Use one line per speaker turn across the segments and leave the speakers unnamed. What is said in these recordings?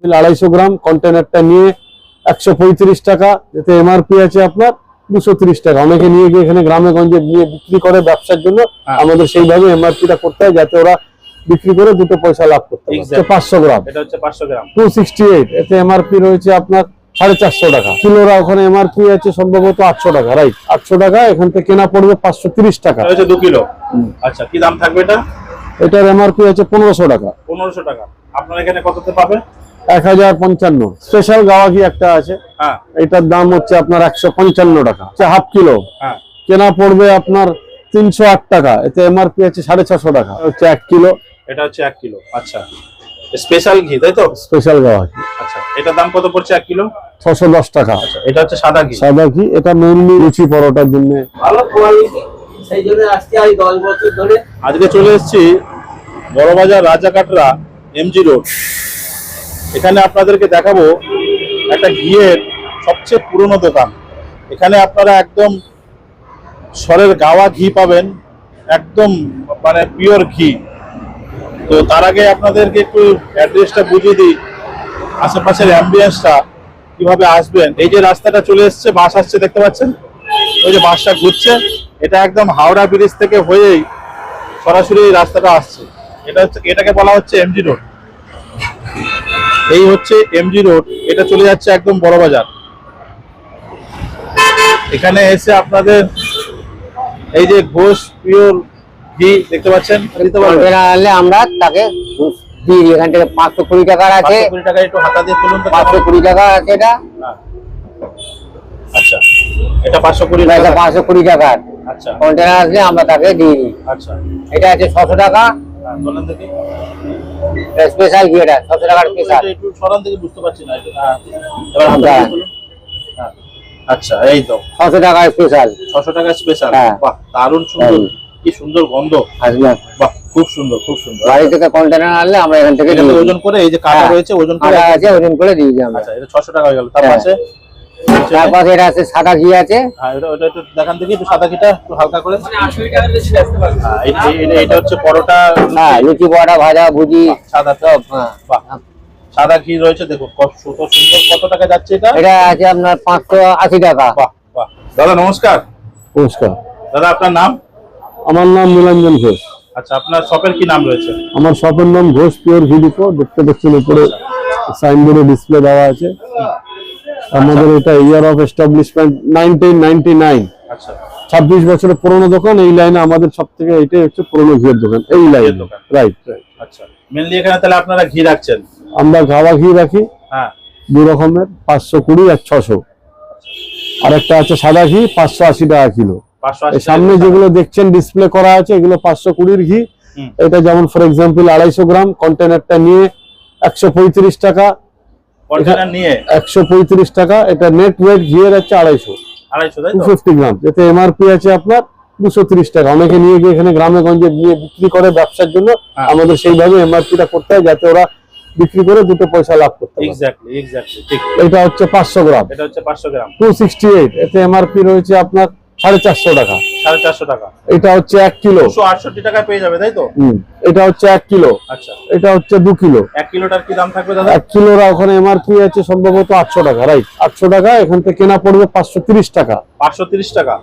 250 গ্রাম কন্টেনারটা নিয়ে 135 টাকা, এতে এমআরপি আছে আপনার 230 টাকা। অনেকে নিয়ে গিয়ে এখানে গ্রামে গঞ্জে নিয়ে বিক্রি করে ব্যবসার জন্য, আমাদের সেইভাবে এমআরপিটা করতে হয় যাতে ওরা বিক্রি করে দুটো পয়সা লাভ করতে পারে। 500 গ্রাম,
এটা হচ্ছে 500 গ্রাম
268, এতে এমআরপি রয়েছে আপনার 450 টাকা। কিলোরা ওখানে এমআরপি আছে সম্ভবত 800 টাকা, রাইট 800 টাকা। এখান থেকে কেনা পড়বে 530 টাকা।
এটা হচ্ছে 2 কিলো। আচ্ছা, কি দাম থাকবে এটা?
এটার এমআরপি আছে 1500 টাকা।
1500 টাকা। আপনার এখানে কততে পাবে?
1055। স্পেশাল গাওয়া ঘি একটা আছে,
হ্যাঁ,
এটার দাম হচ্ছে আপনার 155 টাকা, হাফ কিলো।
হ্যাঁ,
কেনা পড়বে আপনার 308 টাকা, এতে এমআরপি আছে 650 টাকা। হচ্ছে 1 কিলো,
এটা হচ্ছে 1 কিলো। আচ্ছা, স্পেশাল ঘি তাই তো?
স্পেশাল গাওয়া ঘি।
আচ্ছা, এটার দাম কত পড়ছে 1 কিলো?
610 টাকা।
আচ্ছা, এটা হচ্ছে সাদা ঘি।
সাদা ঘি, এটা মেইনলি লুচি পরোটার জন্য।
ভালো কোয়ালিটি, সেই জন্য আজকে আমি 10 বছর ধরে
আজকে চলে এসেছি বড়বাজার রাজাকাটরা এমজি রোড। এখানে আপনাদেরকে দেখাবো একটা ঘিয়ের সবচেয়ে পুরনো দোকান। এখানে আপনারা একদম সরের গাওয়া ঘি পাবেন, একদম মানে পিওর ঘি। তো তার আগে আপনাদেরকে একটু অ্যাড্রেসটা বুঝিয়ে দিই, আশেপাশের অ্যাম্বিয়েন্সটা কিভাবে আসবেন। এই যে রাস্তাটা চলে এসছে, বাস আসছে দেখতে পাচ্ছেন, ওই যে বাসটা ঘুরছে, এটা একদম হাওড়া ব্রিজ থেকে হয়েই সরাসরি এই রাস্তাটা আসছে। এটাকে বলা হচ্ছে এমজি রোড। এই হচ্ছে এমজি রোড, এটা চলে যাচ্ছে একদম বড়বাজার। এখানে এসে আপনাদের এই যে ঘোষ পিওর ঘি দেখতে পাচ্ছেন,
আমরা তাকে দিই। এখান থেকে 520 টাকার আছে,
520 টাকা। একটু হাতা দিয়ে তুলুন তো।
520 টাকা আছে এটা।
আচ্ছা, এটা 520 টাকা।
520 টাকার
আচ্ছা,
কন্টেনার আসলে আমরা তাকে দিয়ে দিই।
আচ্ছা,
এটা আছে 600 টাকা।
বলেন দেখি।
স্পেশাল ঘি, এটা 600 টাকার স্পেশাল।
একটু সরান থেকে বুঝতে পারছি না। এবার হাতা দিয়ে তুলুন। হ্যাঁ, আচ্ছা, এই তো
600 টাকার স্পেশাল।
600 টাকা স্পেশাল।
হ্যাঁ।
বাহ, দারুণ সুন্দর, কি সুন্দর গন্ধ।
আসলে
বাহ, খুব সুন্দর, খুব সুন্দর।
বাড়ি থেকে কন্টেনার আনলে আমরা এখান থেকে
এটাতে ওজন করে, এই যে কাটা
হ্যাঁ,
রয়েছে ওজন করে
কাটা আছে, ওজন করে দিয়ে দিই আমরা।
আচ্ছা, এটা 600 টাকা হয়ে গেল। তার
হ্যাঁ।
পাশে
তারপরে এটা আছে সাদা ঘি আছে।
হ্যাঁ, ওটা একটু দেখান দেখি, একটু সাদা ঘিটা একটু হালকা করে।
80 টাকার বেশি আসতে পারে।
হ্যাঁ, এটা হচ্ছে পরোটা,
হ্যাঁ, লুচি পরোটা ভাজা ভুজি
সাদা
সব। হ্যাঁ,
বাহ, সাদা ঘি রয়েছে, দেখুন কত সুন্দর। কত টাকা যাচ্ছে এটা?
এটা আছে আপনার 580 টাকা।
বাহ, বাহ। দাদা নমস্কার।
নমস্কার,
দাদা আপনার নাম?
আমার নাম নীলাঞ্জন ঘোষ।
আচ্ছা, আপনার শপের কি নাম রয়েছে?
আমার শপের নাম ঘোষ পিওর ঘি ডিপো। দেখতে পাচ্ছেন উপরে সাইনবোর্ডে ডিসপ্লে দেওয়া আছে। আমাদের এটা ইয়ার অফ এস্টাবলিশমেন্ট 1999।
আচ্ছা,
26 বছরের পুরনো দোকান। এই লাইনে আমাদের সব থেকে এইটাই হচ্ছে পুরনো ঘিয়ের দোকান, এই লাইন
দোকান।
রাইট।
আচ্ছা, মেনলি এখানে তাহলে আপনারা ঘি রাখছেন?
আমরা গাওয়া ঘি রাখি
হ্যাঁ,
2 রকমের, 520 আর 600। আর একটা আছে সাদা ঘি, 580 টাকা কিলো।
580
সামনে
টাকা।
যেগুলো দেখছেন ডিসপ্লে করা আছে, এগুলো 520 ঘি। এটা যেমন ফর এক্সাম্পল 250 গ্রাম কন্টেনারটা নিয়ে 135 টাকা।
কন্টেনার নিয়ে
135 টাকা। এটা নেট ওয়েট ঘিয়ের আছে 250,
250 তাই তো?
250 গ্রাম। এতে এমআরপি আছে আপনার 230 টাকা। অনেকে নিয়ে গিয়ে এখানে গ্রামে গঞ্জে নিয়ে বিক্রি করে ব্যবসার জন্য, আমাদের সেইভাবে এমআরপিটা করতে হয় যাতে ওরা বিক্রি করে দুটো পয়সা লাভ করতে পারে।
এক্স্যাক্টলি ঠিক।
এটা হচ্ছে 500 গ্রাম,
এটা হচ্ছে 500 গ্রাম
268, এতে এমআরপি রয়েছে আপনার 450 টাকা।
450 টাকা।
এটা হচ্ছে 1 কিলো,
268 টাকায় পেয়ে যাবে তাই তো?
এটা হচ্ছে 1 কিলো।
আচ্ছা,
এটা হচ্ছে 2 কিলো।
1 কিলোটার কি দাম থাকবে দাদা?
1 কিলোর ওখানে এমআরপি আছে সম্ভবত 800 টাকা, রাইট 800 টাকা। এখান থেকে কেনা পড়বে 530 টাকা।
530 টাকা।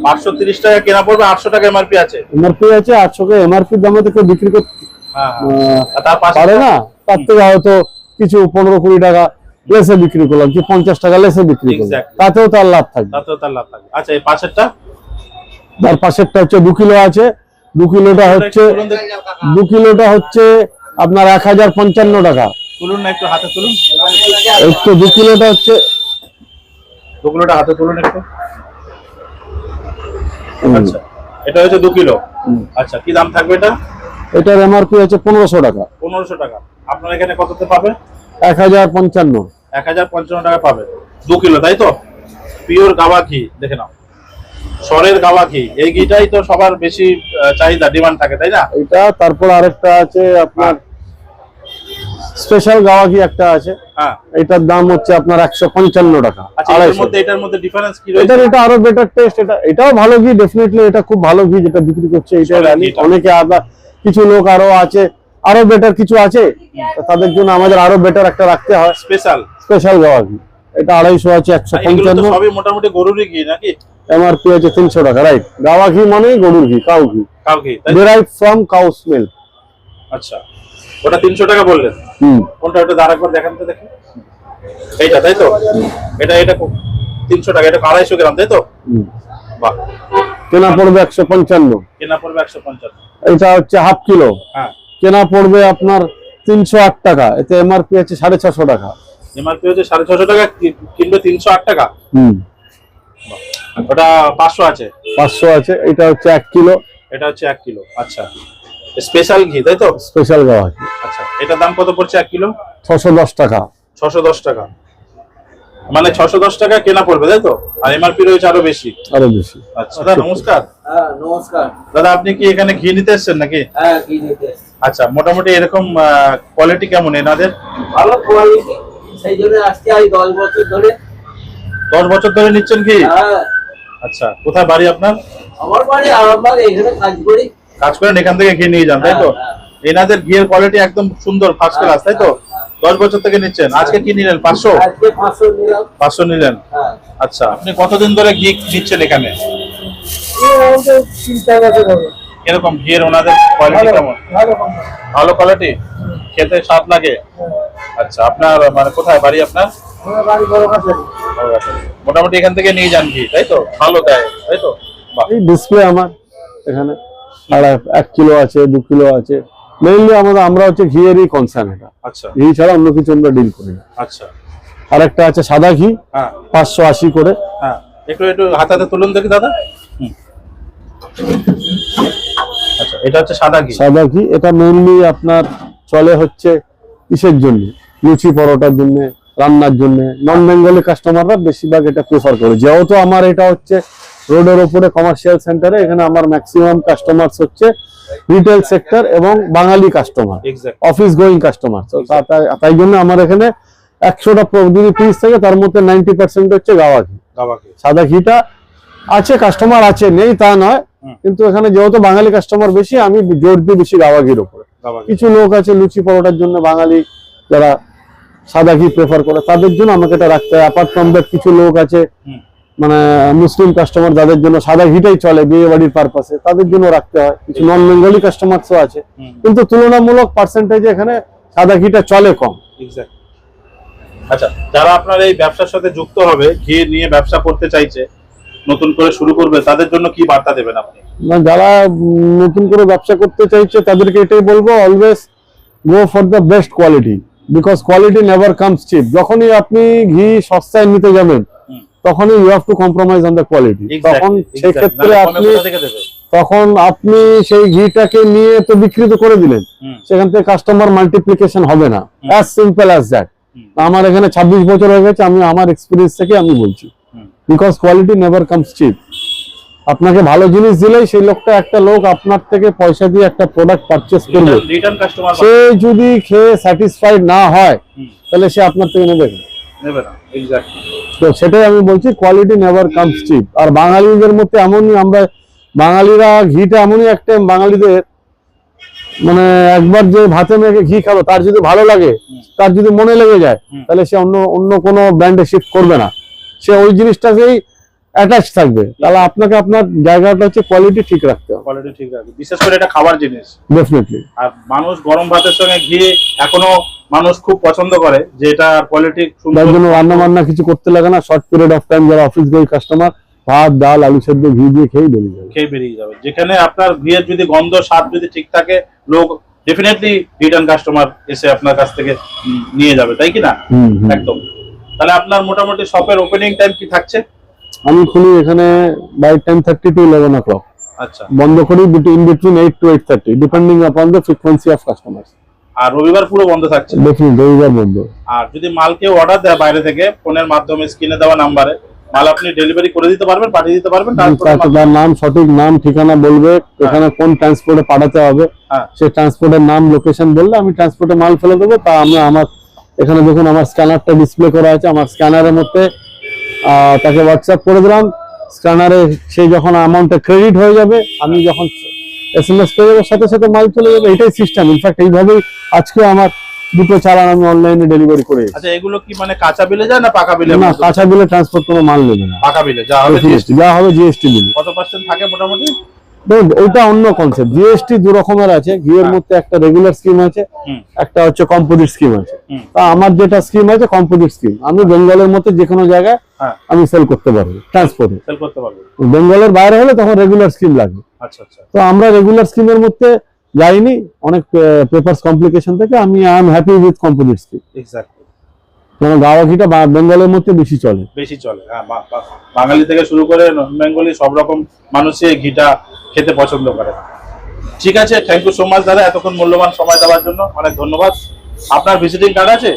530 টাকা কেনা পড়বে, 800 টাকা এমআরপি আছে।
এমআরপি আছে 800 টাকা। এমআরপি দামে থেকে বিক্রি করতে
হ্যাঁ, আর তার পাশে
পারে না, তার থেকে হয়তো কিছু 15-20 টাকা লেসে বিক্রি করলাম, কি 50 টাকা লেসে বিক্রি করলাম,
Exactly.
তাতেও তার লাভ থাকবে।
তাতেও তার লাভ থাকবে। আচ্ছা, এই পাশেরটা?
তার পাশেরটা হচ্ছে 2 কিলো আছে। 2 কিলোটা হচ্ছে
তুলুন দেখি।
2 কিলোটা হচ্ছে আপনার 1055 টাকা।
তুলুন না, একটু হাতে তুলুন।
একটু 2 কিলোটা হচ্ছে
2 কিলোটা হাতে তুলুন একটু। আচ্ছা, এটা হচ্ছে 2 কিলো। আচ্ছা, কি দাম থাকবে এটা?
এটার এমআরপি আছে 1500 টাকা।
1500 টাকা। আপনার এখানে কততে পাবে?
1055।
1055 টাকা পাবে। 2 কিলো তাই তো? পিওর গাওয়া ঘি, দেখে নাও, সরের গাওয়া ঘি। এই ঘিটাই তো সবার বেশি চাহিদা, ডিমান্ড থাকে তাই না?
এটা তারপর আরেকটা আছে আপনার স্পেশাল গাওয়া ঘি একটা আছে।
হ্যাঁ,
এটার দাম হচ্ছে আপনার 155 টাকা।
আচ্ছা, এটার মধ্যে ডিফারেন্স কি রয়েছে?
এটা আরো বেটার টেস্ট। এটাও ভালো ঘি, ডেফিনেটলি এটা খুব ভালো ঘি যেটা বিক্রি করছে। এটা
সরের ঘিটা।
অনেকে আবার কিছু লোক আরো আছে আরো বেটার কিছু আছে, তো তাদের জন্য আমাদের আরো বেটার একটা রাখতে হয়, স্পেশাল গাওয়া ঘি। এটা 250 আছে,
এগুলো তো
155,
সবই মোটামুটি গরুরই ঘি নাকি?
এমআরপি আছে 300 টাকা, রাইট। গাওয়া ঘি মানেই গরুর ঘি, কাউ ঘি,
কাউ ঘি, তাই তো?
Derive from cows milk.
আচ্ছা, ওটা 300 টাকা বললেন। কোনটা? ওটা আরেকবার দেখান তো দেখি। এইটা তাই তো? এটা 300 টাকা, এটা 250 গ্রাম তাই তো? বাহ,
কেনা পড়বে 155,
কেনা পড়বে 155।
এটা হচ্ছে হাফ কিলো,
হ্যাঁ,
কেনা পড়বে আপনার 308 টাকা, এতে এমআরপি আছে 650 টাকা।
এমআরপি হচ্ছে 650 টাকা, কিনবে 308 টাকা। ওটা 500 আছে,
500 আছে। এটা হচ্ছে 1 কিলো,
এটা হচ্ছে 1 কিলো। আচ্ছা, স্পেশাল ঘি তাই তো?
স্পেশাল গাওয়া ঘি।
আচ্ছা, এটার দাম কত পড়ছে 1 কিলো?
610 টাকা।
610 টাকা, মানে 610 টাকা কেনা পড়বে তাই তো? আর এমআরপি রয়েছে আরো বেশি।
আরো বেশি।
আচ্ছা দাদা নমস্কার।
হ্যাঁ নমস্কার।
দাদা আপনি কি এখানে ঘি নিতে এসেছেন নাকি?
হ্যাঁ ঘি নিতে এসেছি।
আচ্ছা, মোটামুটি এরকম কোয়ালিটি কেমন এনাদের?
ভালো কোয়ালিটি, সেই জন্য আজকে আজ 10 বছর ধরে।
10 বছর ধরে নিচ্ছেন ঘি?
হ্যাঁ,
আচ্ছা, কোথায় বাড়ি আপনার?
আমার বাড়ি আরামবাগ, এখানে কাজ করি।
কাজ করেন, এখান থেকে ঘি নিয়ে যান তাই তো?
হ্যাঁ,
এনাদের ঘিয়ের কোয়ালিটি একদম সুন্দর, ফার্স্ট ক্লাস তাই তো? 10 বছর থেকে নিচ্ছেন, আজকে কি নিলেন? 500?
আজকে 500 নিলাম।
500 নিলেন।
হ্যাঁ,
আচ্ছা, আপনি কতদিন ধরে ঘি নিচ্ছেন এখানে?
এই আমাদের 3-4 বছর হবে।
এরকম ঘিয়ের ওনাদের কোয়ালিটি কেমন?
ভালো
ভালো কোয়ালিটি, খেতে স্বাদ লাগে। আচ্ছা, আপনার মানে কোথায় বাড়ি আপনার?
আমার বাড়ি বড় কাছে।
মোটামুটি এখান থেকে নিয়ে যান ঘি তাই তো? ভালো দেয় তাই তো? বাহ,
এই ডিসপ্লে আমার এখানে, আর 1 কিলো আছে, 2 কিলো আছে। মেইনলি আমরা হচ্ছে ঘিয়েরই কনসার্ন। এটা
আচ্ছা
ঘি ছাড়া অন্য কিছু আমরা ডিল করি না।
আচ্ছা।
আর একটা আছে সাদা ঘি,
হ্যাঁ
580 করে।
হ্যাঁ, একটু হাতে তুলুন দেখি দাদা। আচ্ছা, এটা হচ্ছে সাদা ঘি।
সাদা ঘি, এটা মেইনলি আপনার চলে হচ্ছে কিসের জন্য? লুচি পরোটার জন্য, রান্নার জন্য। নন বেঙ্গলি কাস্টমাররা বেশিরভাগ এটা প্রেফার করে। যেহেতু আমার এটা হচ্ছে রোডের ওপরে কমার্শিয়াল সেন্টারে, এখানে আমার ম্যাক্সিমাম কাস্টমার হচ্ছে রিটেল সেক্টর এবং Bangali customer,
exact.
Office going customer. তাই জন্য আমার এখানে 100টা যদি পিস থাকে তার মধ্যে 90% হচ্ছে গাওয়া ঘি।
গাওয়া ঘি।
সাদা ঘিটা আছে, কাস্টমার আছে, নেই তা নয়, কিন্তু এখানে যেহেতু বাঙালি কাস্টমার বেশি, আমি জোর দিই বেশি গাওয়া ঘির উপরে।
গাওয়া ঘি।
কিছু লোক আছে লুচি পরোটার জন্য বাঙালি যারা সাদা ঘি প্রেফার করে, তাদের জন্য আমাকে এটা রাখতে হয়। অ্যাপার্ট ফ্রম দ্যাট কিছু লোক আছে মানে মুসলিম কাস্টমার, যাদের জন্য সাদা ঘিটাই চলে বিয়ে বাড়ির পারপাসে, তাদের জন্য রাখতে হয়। কিছু নন বেঙ্গলি কাস্টমারও আছে, কিন্তু তুলনামূলক পার্সেন্টেজে এখানে সাদা ঘিটা চলে কম।
এক্স্যাক্ট। আচ্ছা, যারা আপনার এই ব্যবসার সাথে যুক্ত হবে, ঘি নিয়ে ব্যবসা করতে চাইছে, নতুন করে শুরু করবে, তাদের জন্য কি বার্তা দেবেন আপনি?
না, যারা নতুন করে ব্যবসা করতে চাইছে তাদেরকে এটাই বলবো, always go for the best quality, because quality never comes cheap. যখনই আপনি ঘি সস্তায় নিতে যাবেন, তখনই you have to compromise on the quality. তখন সেই ক্ষেত্রে আপনি সেই ঘিটাকে নিয়ে তো বিকৃত করে দিলেন, সেখান থেকে কাস্টমার মাল্টিপ্লিকেশন হবে না। As simple as that. আমার এখানে 26 বছর হয়ে গেছে, আমি আমার এক্সপিরিয়েন্স থেকে আমি বলছি, because quality never comes cheap. আপনাকে ভালো জিনিস দিলেই সেই লোকটা, একটা লোক আপনার থেকে পয়সা দিয়ে একটা প্রোডাক্ট পারচেজ করবে,
রিটার্ন কাস্টমার
সে যদি খেয়ে স্যাটিসফাইড না হয়, তাহলে সে আপনার থেকে নেবে
না। এক্স্যাক্ট।
তো সেটাই আমি বলছি, কোয়ালিটি নেভার কামস চিপ। আর বাঙালিদের মধ্যে এমনই, আমরা বাঙালিরা ঘিটা এমনই একটা, বাঙালিদের মানে একবার যে ভাতে মেখে ঘি খাবে, তার যদি ভালো লাগে, তার যদি মনে লেগে যায়, তাহলে সে অন্য কোনো ব্র্যান্ডে শিফট করবে না, সে ওই জিনিসটাকেই অ্যাটাচ থাকবে। তাহলে আপনাকে আপনার জায়গাটা হচ্ছে কোয়ালিটি ঠিক রাখতে হবে।
কোয়ালিটি ঠিক রাখবে, বিশেষ করে এটা খাবার জিনিস।
ডেফিনেটলি।
আর মানুষ গরম ভাতের সঙ্গে ঘি এখনো মানুষ খুব পছন্দ করে, যে এটা কোয়ালিটি
তার
সুন্দর।
জন্য রান্না বান্না কিছু করতে লাগে না, শর্ট পিরিয়ড অফ টাইম যারা অফিস গোয়িং কাস্টমার, ভাত ডাল আলু সেদ্ধ ঘি দিয়ে খেয়ে বেরিয়ে যাবে।
যেখানে আপনার ঘিয়ের যদি গন্ধ স্বাদ যদি ঠিক থাকে, লোক ডেফিনেটলি রিটার্ন কাস্টমার এসে আপনার কাছ থেকে নিয়ে যাবে, তাই কি না? একদম। তাহলে আপনার মোটামুটি শপের ওপেনিং টাইম কি থাকছে?
আমি খুলি এখানে বাই 10:30 to 11 o'clock।
আচ্ছা।
বন্ধ করি in between 8 to 8:30 depending upon the frequency of customers.
আর রবিবার পুরো বন্ধ থাকছে?
ডেফিনেটলি রবিবার বন্ধ।
আর যদি মাল কেউ অর্ডার দেয় বাইরে থেকে, ফোনের মাধ্যমে স্ক্রিনে দেওয়া নাম্বারে মাল আপনি ডেলিভারি করে দিতে পারবেন, পাঠিয়ে দিতে পারবেন?
তার নাম, সঠিক নাম ঠিকানা বলবে, এখানে কোন ট্রান্সপোর্টে পাঠাতে হবে, সেই ট্রান্সপোর্টের নাম লোকেশন বললে আমি ট্রান্সপোর্টে মাল ফেলে দেবো। তা আমার এখানে দেখুন আমার স্ক্যানারটা ডিসপ্লে করা আছে, আমার স্ক্যানারের মধ্যে তাকে হোয়াটসঅ্যাপ করে দিলাম, স্ক্যানারে সেই যখন অ্যামাউন্টটা ক্রেডিট হয়ে যাবে, আমি যখন SMS পেয়ে যাবে, সাথে সাথে মাল চলে যাবে, এটাই সিস্টেম। ইনফ্যাক্ট এইভাবেই আজকে আমার দুটো চালান আমি অনলাইনে ডেলিভারি করে এসেছি।
আচ্ছা, এগুলো কি মানে কাঁচা বিলে যায় না পাকা বিলে?
না, কাঁচা বিলে ট্রান্সপোর্ট কোনো মাল নেবে না,
পাকা বিলে যা হবে
যা হবে জিএসটি বিলে।
কত পার্সেন্ট থাকে মোটামুটি?
দেখুন ওইটা অন্য কনসেপ্ট। জিএসটি দু রকমের আছে, ঘিয়ের মধ্যে একটা রেগুলার স্কিম আছে,
হুম।
একটা হচ্ছে কম্পোজিট স্কিম আছে।
হুম।
তা আমার যেটা স্কিম আছে কম্পোজিট স্কিম, আমি বেঙ্গলের মধ্যে যে কোনো জায়গায়
হ্যাঁ,
আমি সেল করতে পারবো ট্রান্সপোর্টে।
সেল করতে পারবে।
বেঙ্গলের বাইরে হলে তখন রেগুলার স্কিম লাগবে।
আচ্ছা আচ্ছা।
তো আমরা রেগুলার স্কিমের মধ্যে যাইনি, অনেক পেপারস কমপ্লিকেশন থেকে আমি I am happy with composite scheme.
Exactly.
কারণ গাওয়া ঘিটা বেঙ্গলের মধ্যে বেশি চলে।
বেশি চলে, হ্যাঁ। বাঙালি থেকে শুরু করে নন বেঙ্গলি সব রকম মানুষই এই ঘিটা খেতে পছন্দ করে। ঠিক আছে, থ্যাংক ইউ সো মাচ দাদা, এতক্ষণ মূল্যবান সময় দেওয়ার জন্য অনেক ধন্যবাদ। আপনার ভিজিটিং কার্ড আছে?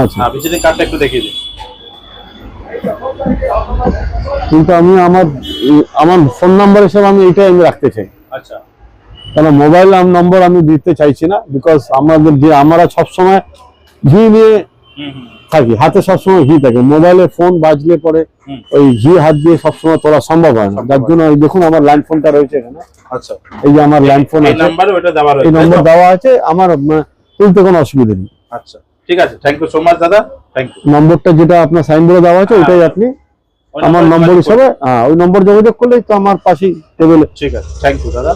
আচ্ছা,
হ্যাঁ, ভিজিটিং কার্ডটা একটু দেখিয়ে দিন।
কিন্তু আমি আমার ফোন নাম্বার হিসেবে আমি এইটাই আমি রাখতে চাই।
আচ্ছা।
কারণ মোবাইল নম্বর আমি দিতে চাইছি না, বিকজ আমরা সবসময় ঘি নিয়ে
হুম হুম
থাকি, হাতে সবসময় ঘি থাকে, মোবাইলে ফোন বাজলে পরে
হুম।
ওই ঘি হাত দিয়ে সবসময় তোলা সম্ভব হয় না। যার জন্য এই দেখুন আমার ল্যান্ড ফোনটা রয়েছে এখানে,
আচ্ছা।
এই যে আমার ল্যান্ড ফোন
এই
আছে,
নাম্বারে ওটা দেওয়া রয়েছে,
এই নম্বর
তাই তো?
দেওয়া আছে আমার, তুলতে কোনো অসুবিধা নেই।
আচ্ছা, ঠিক আছে, থ্যাংক ইউ সো মাচ দাদা, থ্যাংক ইউ।
নম্বরটা যেটা আপনার সাইনবোর্ডে দেওয়া আছে ওইটাই আপনি আমার নম্বর হিসাবে, ওই নম্বর যোগাযোগ করলেই তো আমার পাশেই টেবিলে।
ঠিক আছে, থ্যাংক ইউ দাদা।